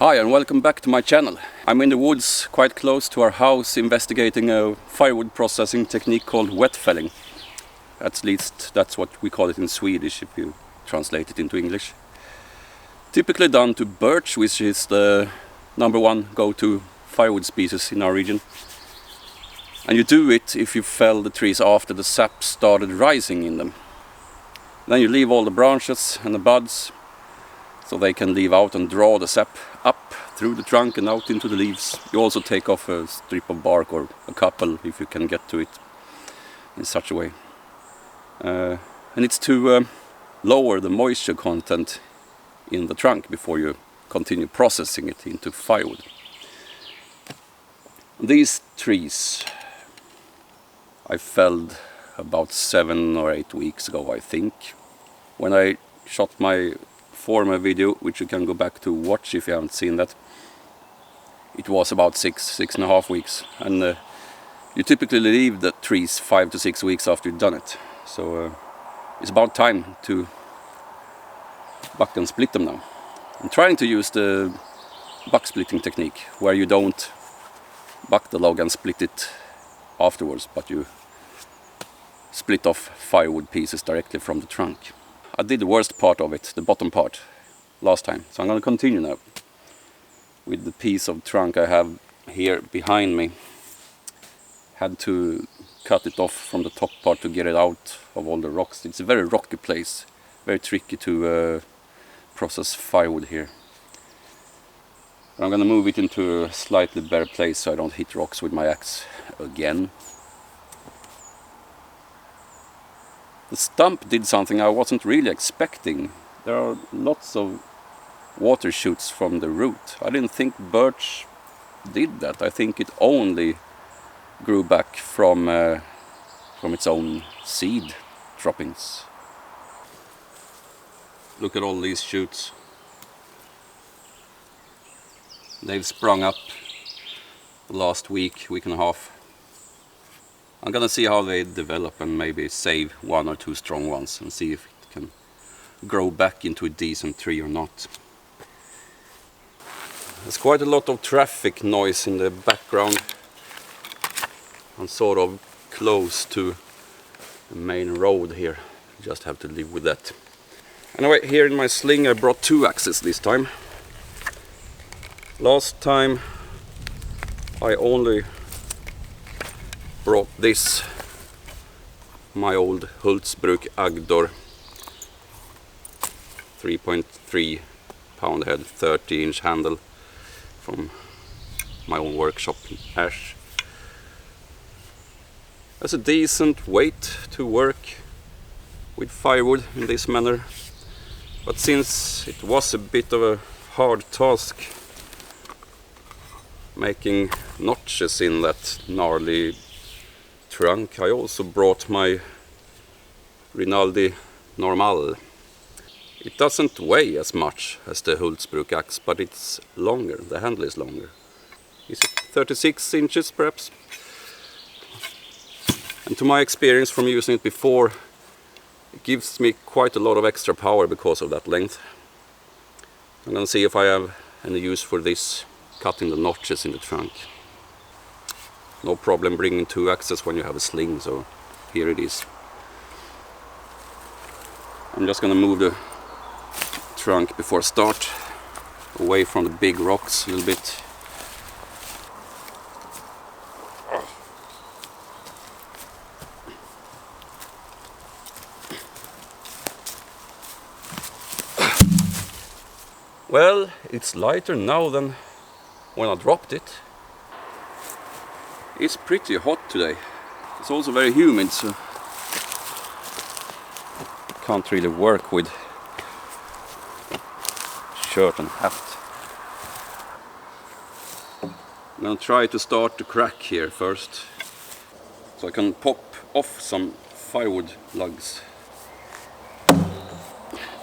Hi and welcome back to my channel. I'm in the woods quite close to our house investigating a firewood processing technique called wetfelling. At least that's what we call it in Swedish if you translate it into English. Typically done to birch, which is the #1 go-to firewood species in our region. And you do it if you fell the trees after the sap started rising in them. Then you leave all the branches and the buds so they can leave out and draw the sap up through the trunk and out into the leaves. You also take off a strip of bark or a couple if you can get to it in such a way. And it's to lower the moisture content in the trunk before you continue processing it into firewood. These trees I felled about 7 or 8 weeks ago, I think. When I shot my former video, which you can go back to watch if you haven't seen that, it was about 6.5 weeks, and you typically leave the trees 5 to 6 weeks after you've done it. So it's about time to buck and split them now. I'm trying to use the bucksplitting technique, where you don't buck the log and split it afterwards, but you split off firewood pieces directly from the trunk. I did the worst part of it, the bottom part, last time, so I'm going to continue now with the piece of trunk I have here behind me. Had to cut it off from the top part to get it out of all the rocks. It's a very rocky place, very tricky to process firewood here. I'm going to move it into a slightly better place so I don't hit rocks with my axe again. The stump did something I wasn't really expecting. There are lots of water shoots from the root. I didn't think birch did that. I think it only grew back from its own seed droppings. Look at all these shoots. They've sprung up the last week and a half. I'm gonna see how they develop and maybe save 1 or 2 strong ones and see if it can grow back into a decent tree or not. There's quite a lot of traffic noise in the background. I'm sort of close to the main road here. You just have to live with that. Anyway, here in my sling I brought 2 axes this time. Last time I only brought this, my old Hultsbruk Agdor 3.3 pound head, 30-inch handle from my own workshop in Ash. That's a decent weight to work with firewood in this manner, but since it was a bit of a hard task making notches in that gnarly trunk, I also brought my Rinaldi Normal. It doesn't weigh as much as the Hultsbruk axe, but it's longer, the handle is longer. Is it 36 inches perhaps? And to my experience from using it before, it gives me quite a lot of extra power because of that length. I'm gonna see if I have any use for this, cutting the notches in the trunk. No problem bringing 2 axes when you have a sling, so here it is. I'm just gonna move the trunk before I start, away from the big rocks a little bit. Well, it's lighter now than when I dropped it. It's pretty hot today. It's also very humid, so can't really work with shirt and hat. I'm gonna try to start the crack here first, so I can pop off some firewood lugs.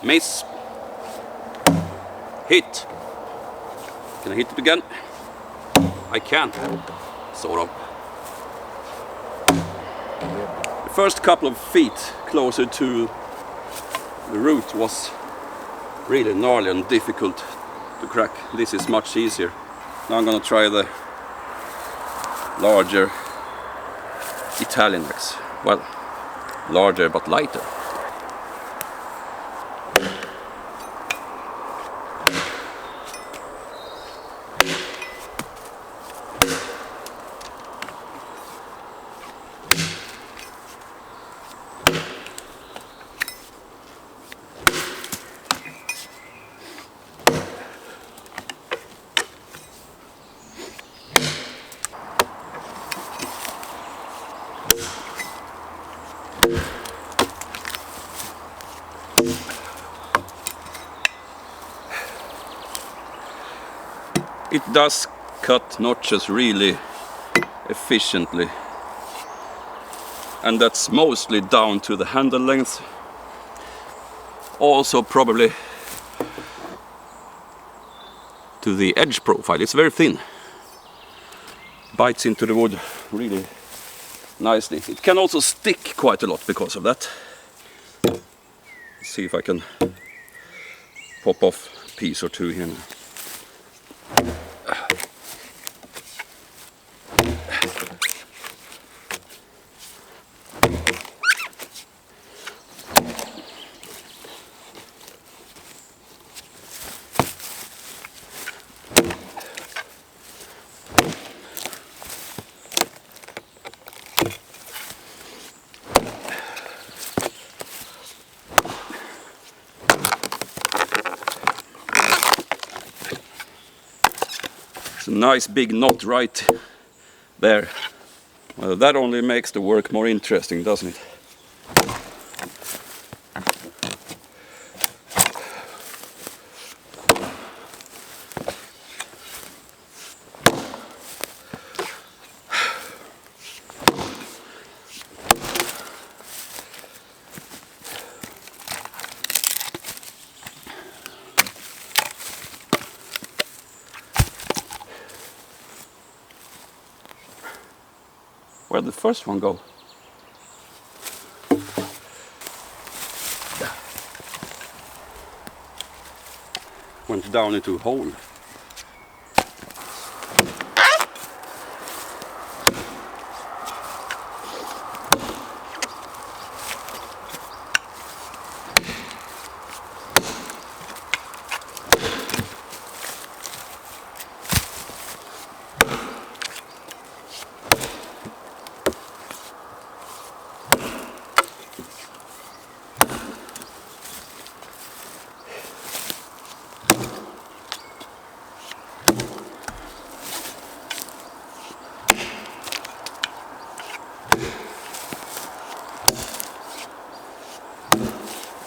Miss. Hit. Can I hit it again? I can, sort of. The first couple of feet closer to the root was really gnarly and difficult to crack. This is much easier. Now I'm gonna try the larger Italian axe. Well, larger but lighter. It does cut notches really efficiently, and that's mostly down to the handle length. Also probably to the edge profile. It's very thin. Bites into the wood really nicely. It can also stick quite a lot because of that. Let's see if I can pop off a piece or two here now. It's a nice big knot right there. Well, that only makes the work more interesting, doesn't it? Where'd the first one go? Went down into a hole.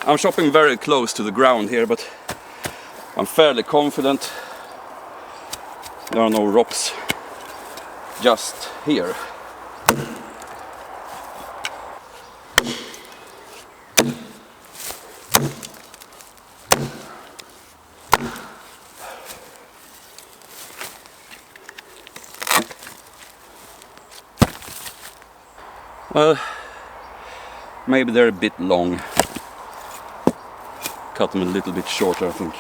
I'm chopping very close to the ground here, but I'm fairly confident there are no rocks just here. Well, maybe they're a bit long. Cut them a little bit shorter, I think.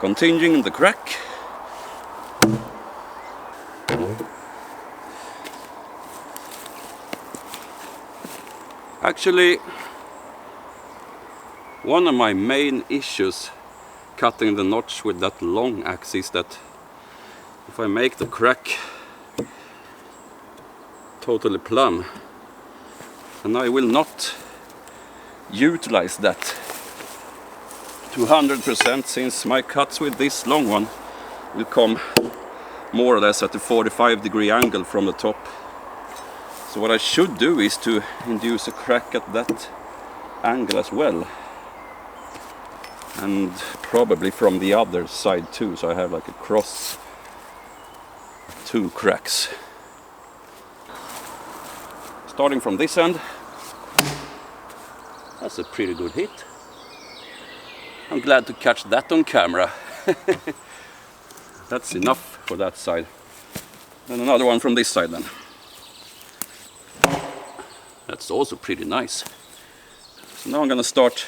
Continuing the crack. Actually, one of my main issues cutting the notch with that long axe is that if I make the crack totally plumb, and I will not utilize that to 100% since my cuts with this long one will come more or less at a 45-degree angle from the top. So what I should do is to induce a crack at that angle as well, and probably from the other side too, so I have like a cross two cracks. Starting from this end. That's a pretty good hit. I'm glad to catch that on camera. That's enough for that side. And another one from this side then. That's also pretty nice. So now I'm gonna start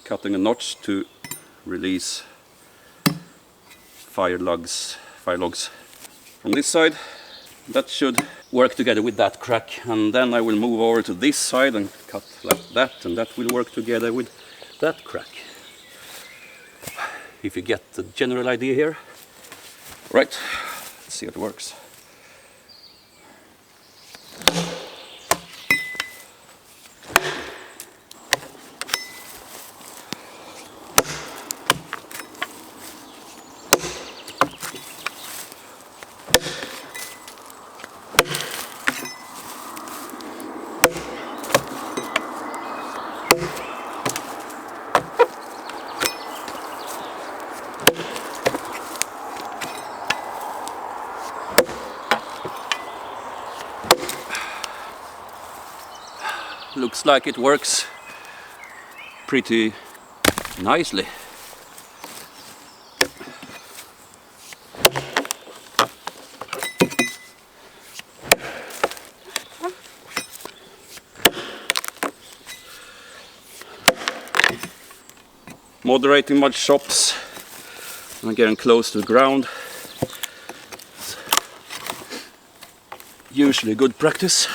cutting a notch to release fire logs from this side. That should work together with that crack, and then I will move over to this side and cut like that, and that will work together with that crack. If you get the general idea here. Right, let's see how it works. Looks like it works pretty nicely. Moderating my chops. I'm getting close to the ground. It's usually good practice.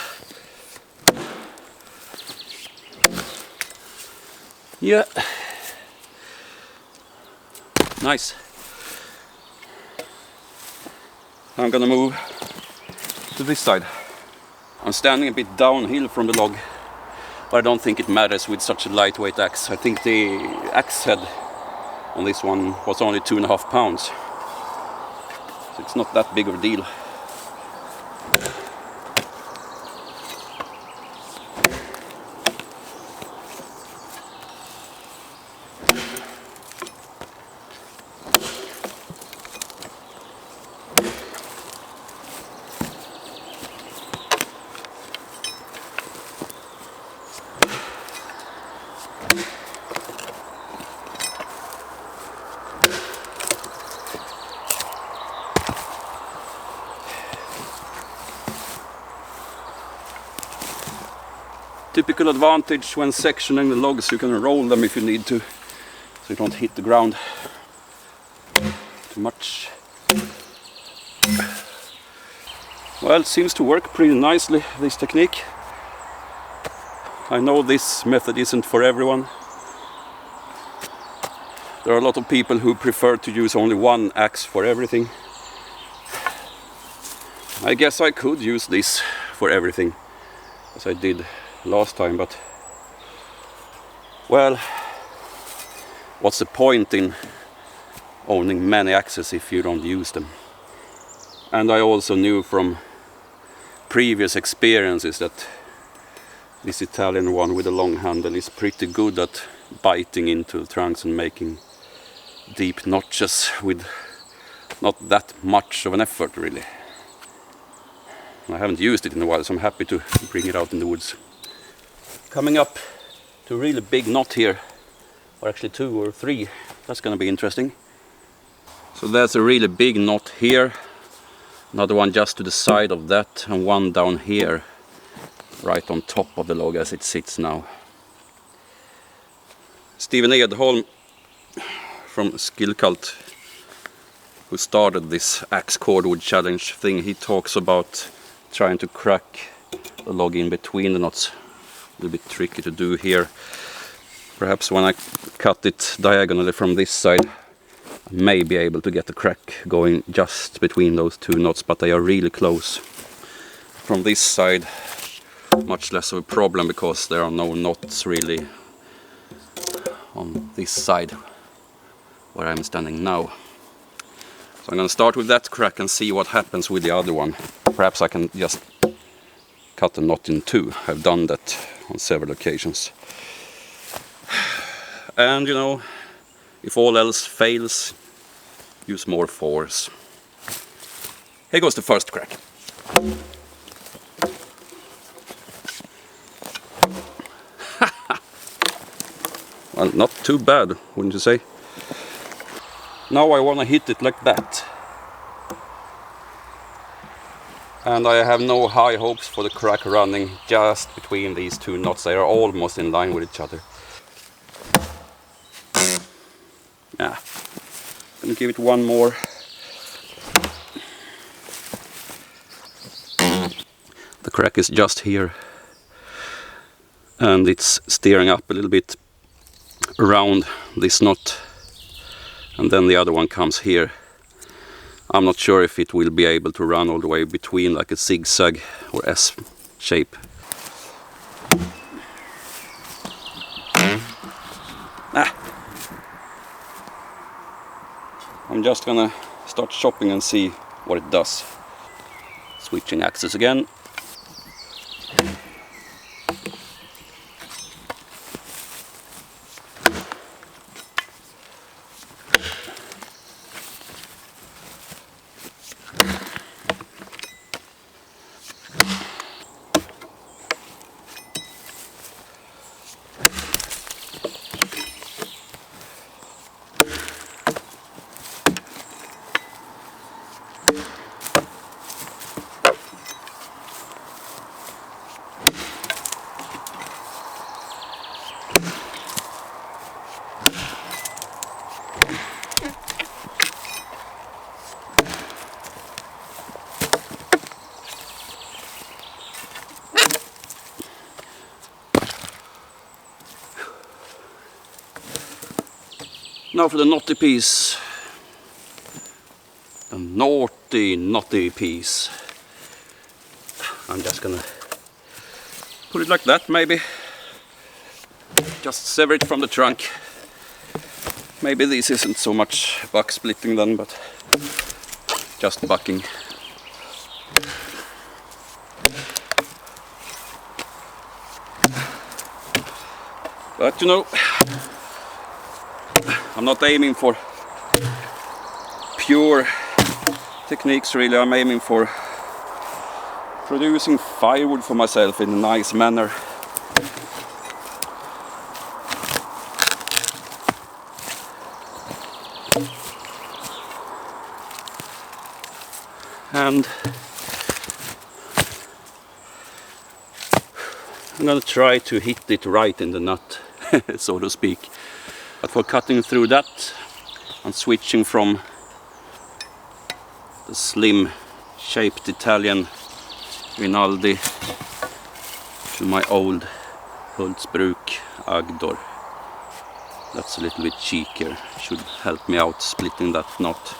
Yeah, nice. I'm gonna move to this side. I'm standing a bit downhill from the log, but I don't think it matters with such a lightweight axe. I think the axe head on this one was only 2.5 pounds, so it's not that big of a deal. Typical advantage when sectioning the logs, you can roll them if you need to, so you don't hit the ground too much. Well, it seems to work pretty nicely, this technique. I know this method isn't for everyone. There are a lot of people who prefer to use only one axe for everything. I guess I could use this for everything, as I did last time, but well, what's the point in owning many axes if you don't use them? And I also knew from previous experiences that this Italian one with a long handle is pretty good at biting into the trunks and making deep notches with not that much of an effort, really. I haven't used it in a while, so I'm happy to bring it out in the woods. Coming up to a really big knot here, or actually 2 or 3, that's going to be interesting. So there's a really big knot here, another one just to the side of that, and one down here, right on top of the log as it sits now. Stephen Edholm from Skill Cult, who started this axe cordwood challenge thing, he talks about trying to crack the log in between the knots. A little bit tricky to do here. Perhaps when I cut it diagonally from this side, I may be able to get the crack going just between those 2 knots, but they are really close. From this side, much less of a problem because there are no knots really on this side where I'm standing now. So I'm going to start with that crack and see what happens with the other one. Perhaps I can just cut the knot in 2. I've done that on several occasions. And you know, if all else fails, use more force. Here goes the first crack. Well, not too bad, wouldn't you say? Now I want to hit it like that. And I have no high hopes for the crack running just between these 2 knots. They are almost in line with each other. Gonna give it one more. The crack is just here, and it's steering up a little bit around this knot, and then the other one comes here. I'm not sure if it will be able to run all the way between, like a zigzag or S shape. I'm just gonna start chopping and see what it does. Switching axis again. Now for the knotty piece. The naughty piece. I'm just gonna put it like that, maybe. Just sever it from the trunk. Maybe this isn't so much buck splitting then, but just bucking. But you know, I'm not aiming for pure techniques really. I'm aiming for producing firewood for myself in a nice manner. And I'm gonna try to hit it right in the nut, so to speak. But for cutting through that, I'm switching from the slim shaped Italian Rinaldi to my old Hultsbruk Agdor. That's a little bit cheekier, should help me out splitting that knot.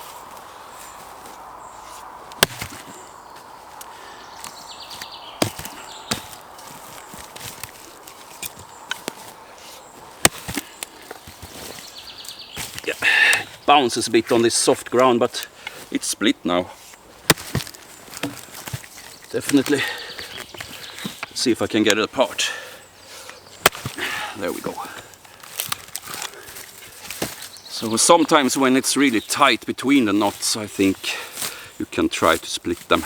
Bounces a bit on this soft ground, but it's split now. Definitely. Let's see if I can get it apart. There we go. So sometimes when it's really tight between the knots, I think you can try to split them.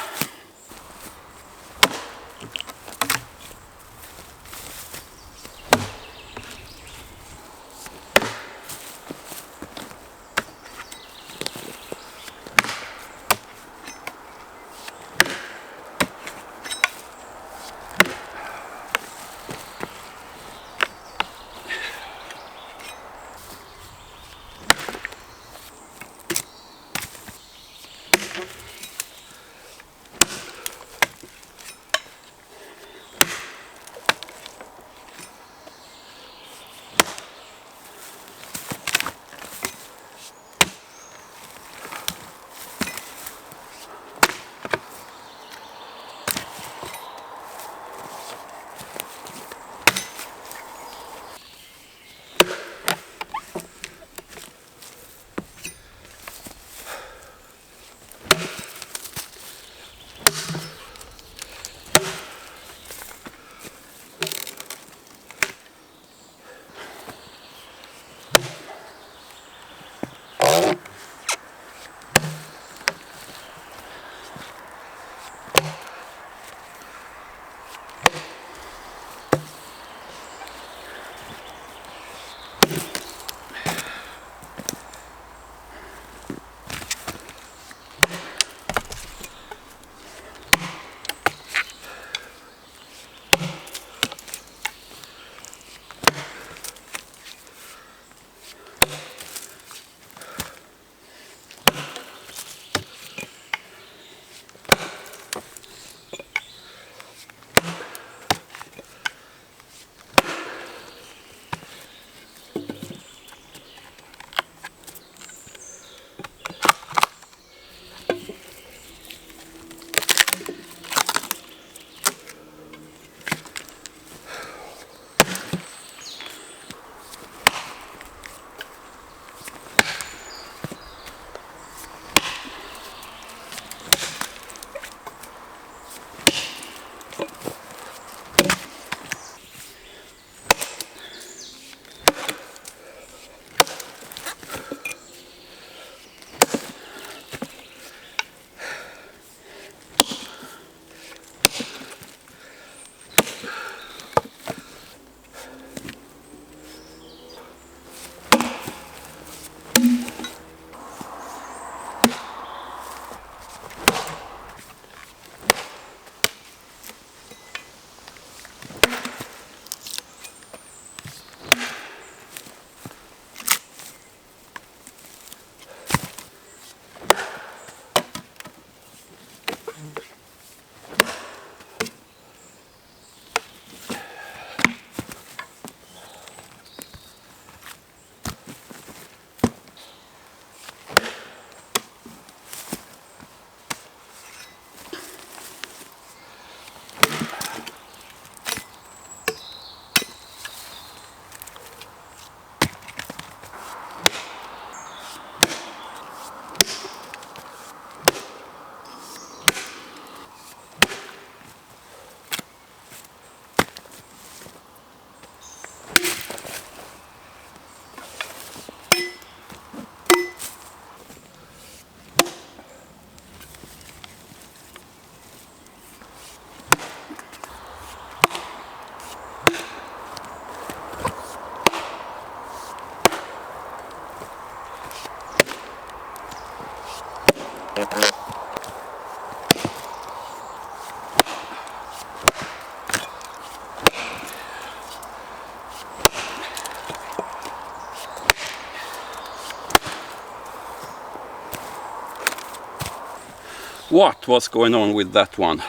What was going on with that one?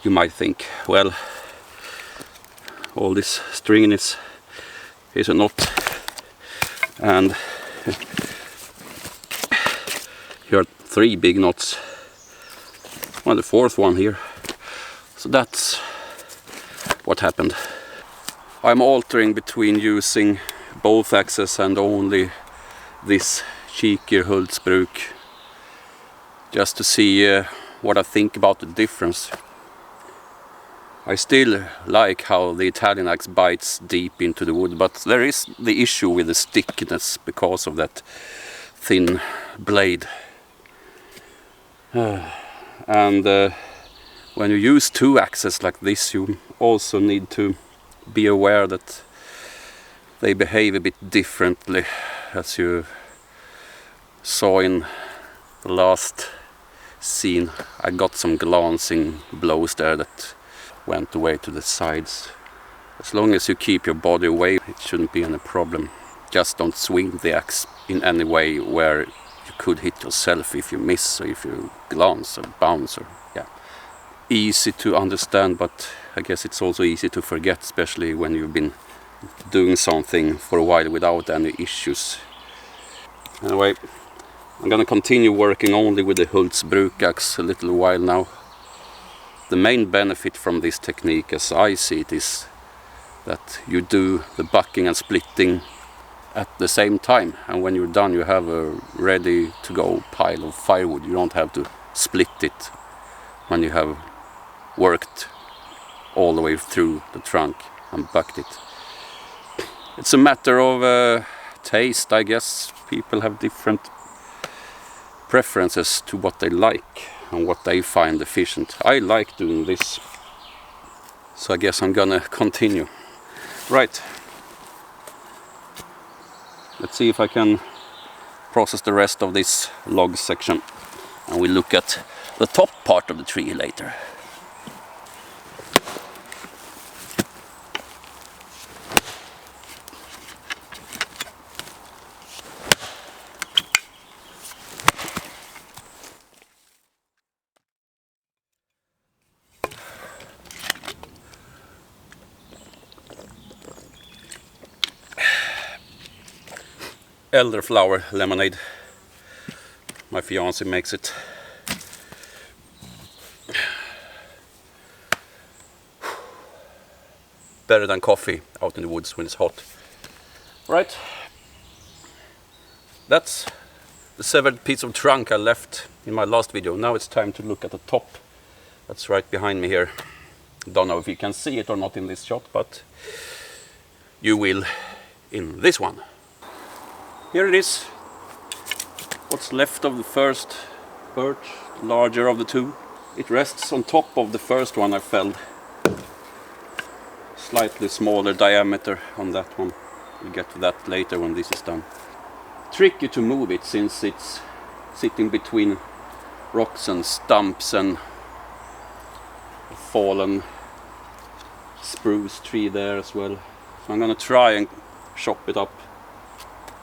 You might think. Well, all this string is a knot, and here are 3 big knots. Well, the 4th one here. So that's what happened. I'm altering between using both axes and only this cheekier Hultsbruk, just to see what I think about the difference. I still like how the Italian axe bites deep into the wood, but there is the issue with the stickiness because of that thin blade. And when you use 2 axes like this, you also need to be aware that they behave a bit differently, as you saw in the last scene. I got some glancing blows there that went away to the sides. As long as you keep your body away, it shouldn't be any problem. Just don't swing the axe in any way where you could hit yourself if you miss, or if you glance or bounce, or yeah. Easy to understand, but I guess it's also easy to forget, especially when you've been doing something for a while without any issues. Anyway, I'm gonna continue working only with the Hultsbruk axe a little while now. The main benefit from this technique, as I see it, is that you do the bucking and splitting at the same time, and when you're done you have a ready to go pile of firewood. You don't have to split it when you have worked all the way through the trunk and bucked it. It's a matter of taste, I guess. People have different preferences to what they like and what they find efficient. I like doing this, so I guess I'm gonna continue. Right, let's see if I can process the rest of this log section, and we'll look at the top part of the tree later. Elderflower lemonade. My fiancé makes it. Better than coffee out in the woods when it's hot. Right. That's the severed piece of trunk I left in my last video. Now it's time to look at the top. That's right behind me here. Don't know if you can see it or not in this shot, but you will in this one. Here it is, what's left of the first birch, the larger of the 2. It rests on top of the first one I felled. Slightly smaller diameter on that one. We'll get to that later when this is done. Tricky to move it since it's sitting between rocks and stumps and a fallen spruce tree there as well. So I'm gonna try and chop it up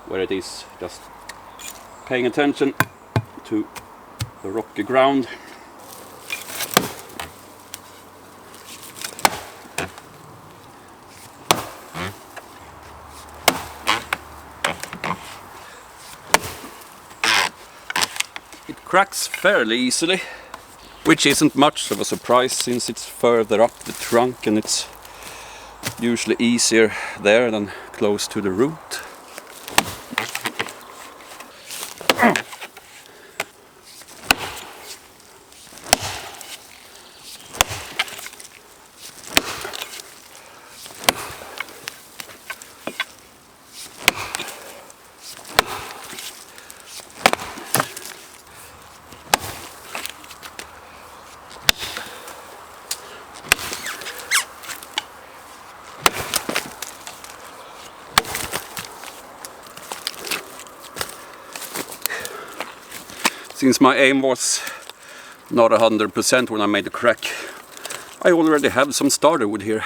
where it is, just paying attention to the rocky ground. It cracks fairly easily, which isn't much of a surprise since it's further up the trunk and it's usually easier there than close to the root. Since my aim was not 100% when I made the crack, I already have some starter wood here.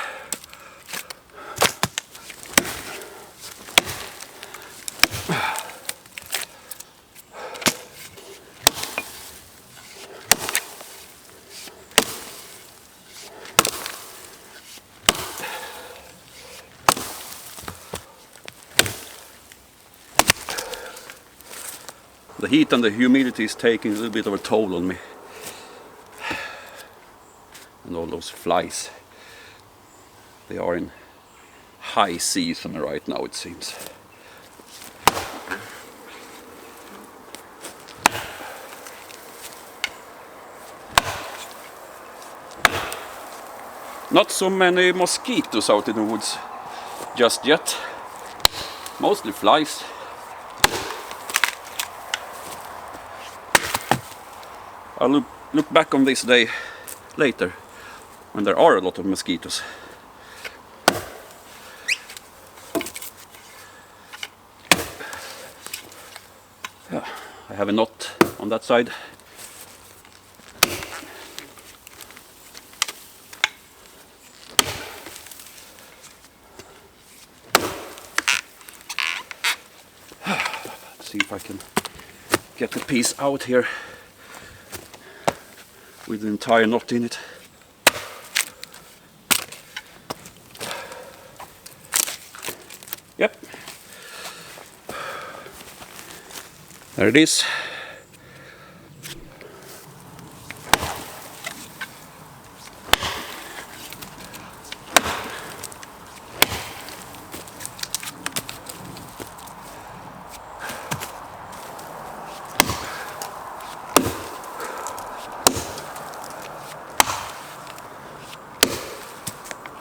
The heat and the humidity is taking a little bit of a toll on me. And all those flies. They are in high season right now, it seems. Not so many mosquitoes out in the woods just yet. Mostly flies. I'll look back on this day later when there are a lot of mosquitoes. Yeah, I have a knot on that side. See if I can get the piece out here with the entire knot in it. Yep, there it is.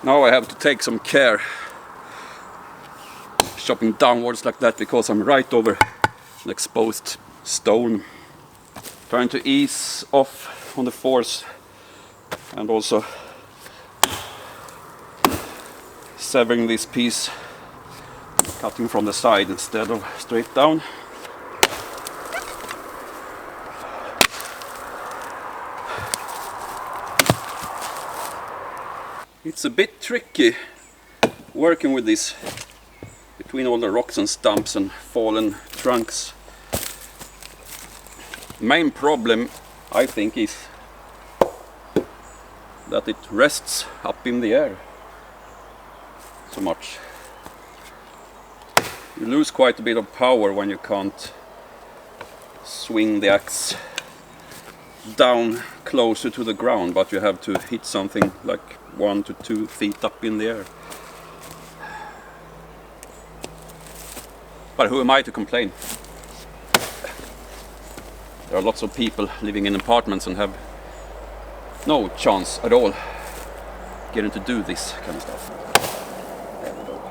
Now I have to take some care chopping downwards like that, because I'm right over an exposed stone. Trying to ease off on the force and also severing this piece, cutting from the side instead of straight down. It's a bit tricky working with this between all the rocks and stumps and fallen trunks. Main problem, I think, is that it rests up in the air so much. You lose quite a bit of power when you can't swing the axe down closer to the ground, but you have to hit something like 1 to 2 feet up in the air. But who am I to complain? There are lots of people living in apartments and have no chance at all getting to do this kind of stuff. There we go.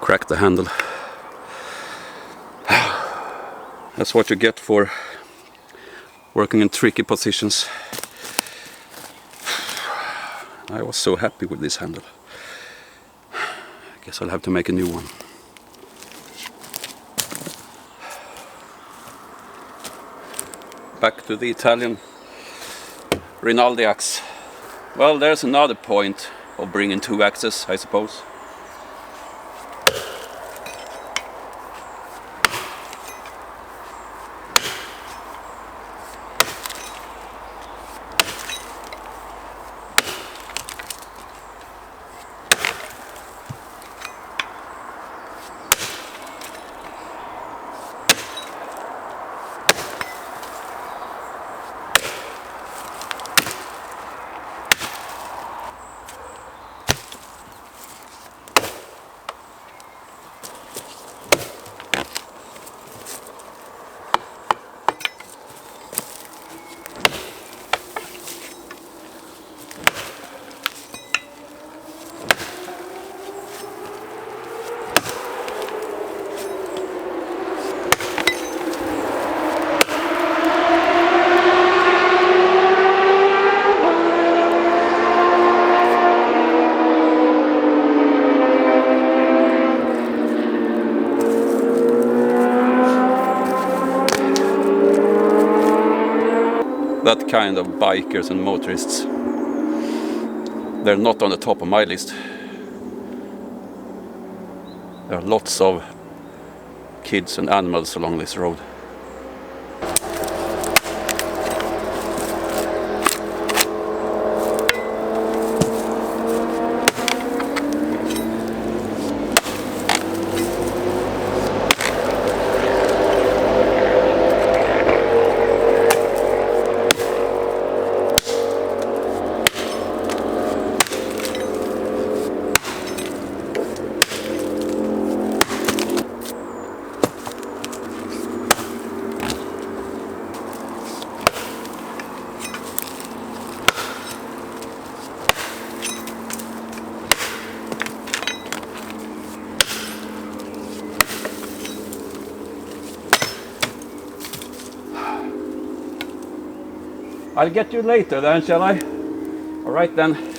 Crack the handle. That's what you get for working in tricky positions. I was so happy with this handle. I guess I'll have to make a new one. Back to the Italian Rinaldi axe. Well, there's another point of bringing two axes, I suppose. That kind of bikers and motorists, they're not on the top of my list. There are lots of kids and animals along this road. I'll get you later then, shall I? All right then.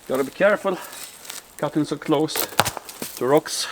Gotta be careful cutting so close to rocks.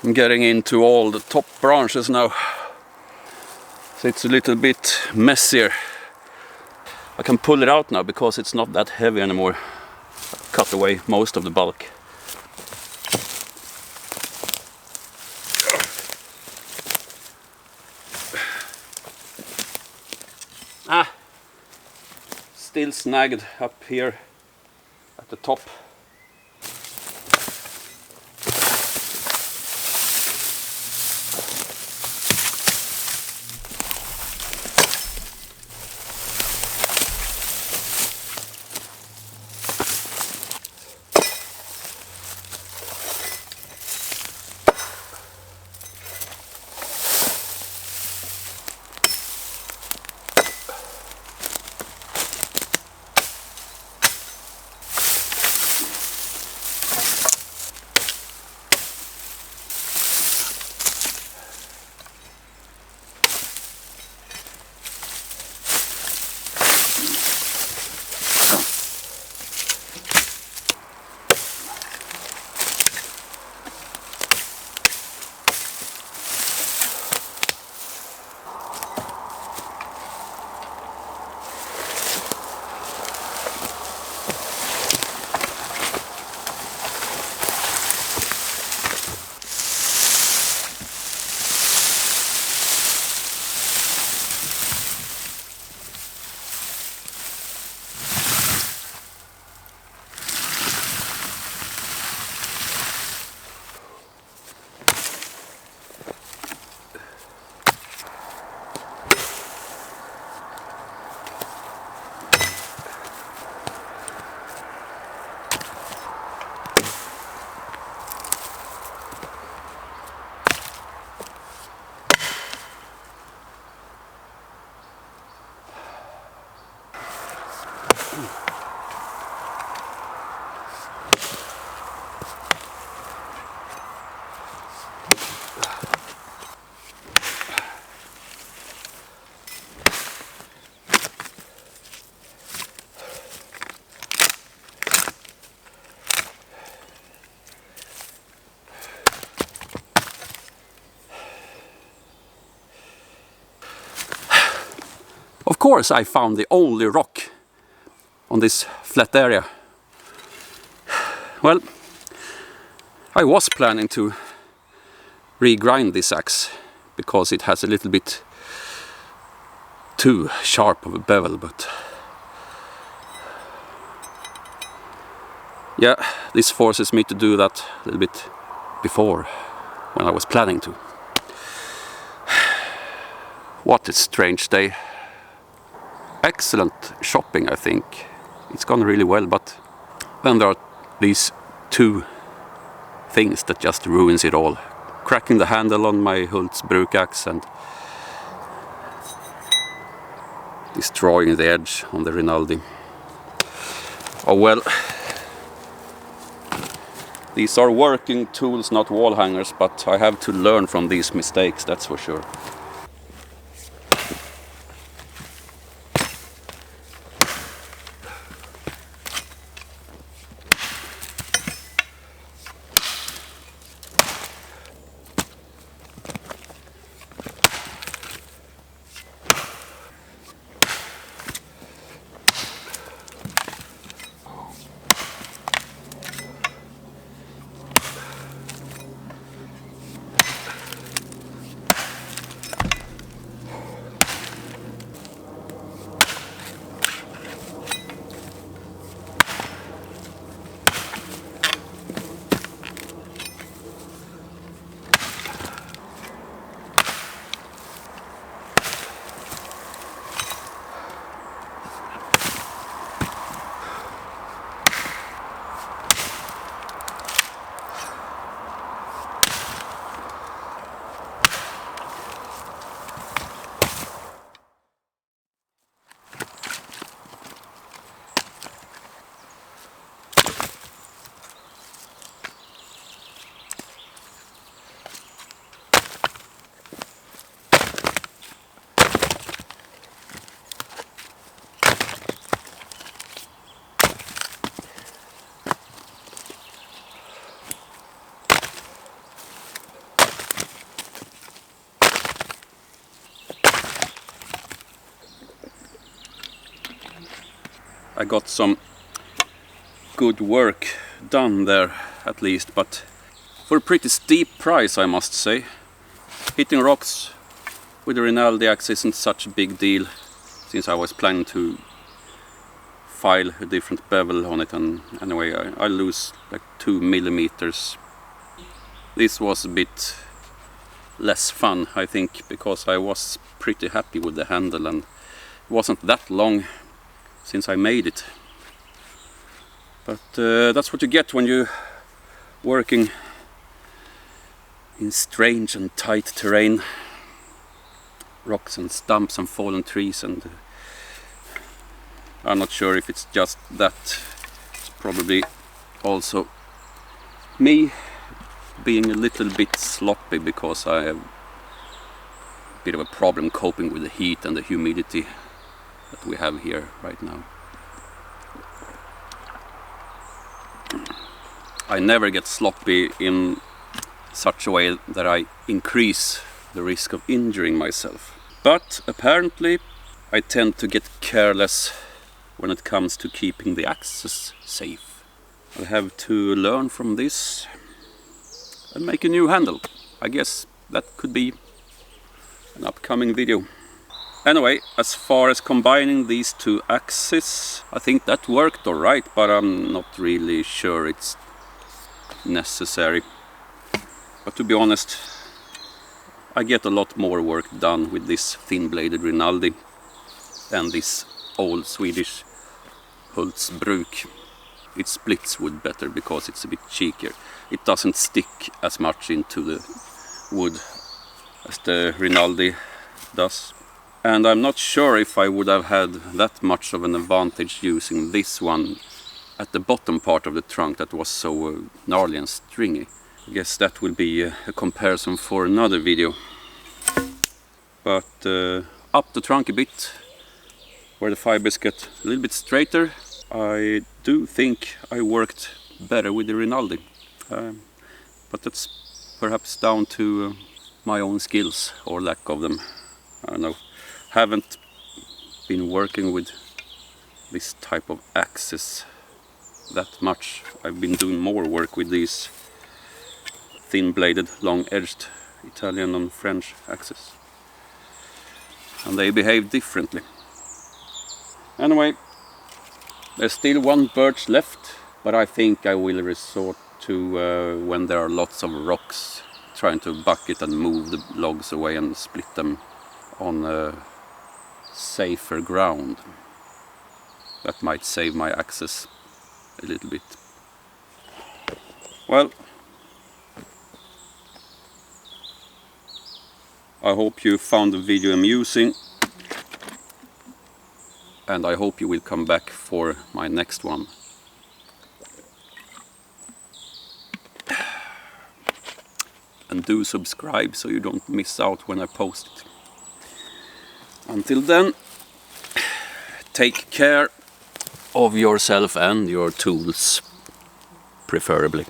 I'm getting into all the top branches now, so it's a little bit messier. I can pull it out now because it's not that heavy anymore. I've cut away most of the bulk. Still snagged up here at the top. Of course I found the only rock on this flat area. Well, I was planning to regrind this axe because it has a little bit too sharp of a bevel, but yeah, this forces me to do that a little bit before when I was planning to. What a strange day. Excellent shopping, I think. It's gone really well, but then there are these two things that just ruins it all. Cracking the handle on my Hultsbruk axe and destroying the edge on the Rinaldi. Oh well. These are working tools, not wall hangers, but I have to learn from these mistakes, that's for sure. I got some good work done there at least, but for a pretty steep price, I must say. Hitting rocks with the Rinaldi axe isn't such a big deal, since I was planning to file a different bevel on it, and anyway I lose like 2 millimeters. This was a bit less fun, I think, because I was pretty happy with the handle and it wasn't that long since I made it. But that's what you get when you're working in strange and tight terrain. Rocks and stumps and fallen trees, and I'm not sure if it's just that. It's probably also me being a little bit sloppy, because I have a bit of a problem coping with the heat and the humidity that we have here right now. I never get sloppy in such a way that I increase the risk of injuring myself. But apparently I tend to get careless when it comes to keeping the axes safe. I have to learn from this and make a new handle. I guess that could be an upcoming video. Anyway, as far as combining these two axes, I think that worked alright, but I'm not really sure it's necessary. But to be honest, I get a lot more work done with this thin-bladed Rinaldi than this old Swedish Hultsbruk. It splits wood better because it's a bit cheekier. It doesn't stick as much into the wood as the Rinaldi does. And I'm not sure if I would have had that much of an advantage using this one at the bottom part of the trunk that was so gnarly and stringy. I guess that will be a comparison for another video. But up the trunk a bit, where the fibers get a little bit straighter, I do think I worked better with the Rinaldi. But that's perhaps down to my own skills or lack of them. I don't know. Haven't been working with this type of axes that much. I've been doing more work with these thin-bladed, long-edged Italian and French axes. and they behave differently. Anyway, there's still one birch left, but I think I will resort to when there are lots of rocks, trying to bucket and move the logs away and split them on safer ground. That might save my access a little bit. Well, I hope you found the video amusing, and I hope you will come back for my next one. And do subscribe so you don't miss out when I post it. Until then, take care of yourself and your tools, preferably.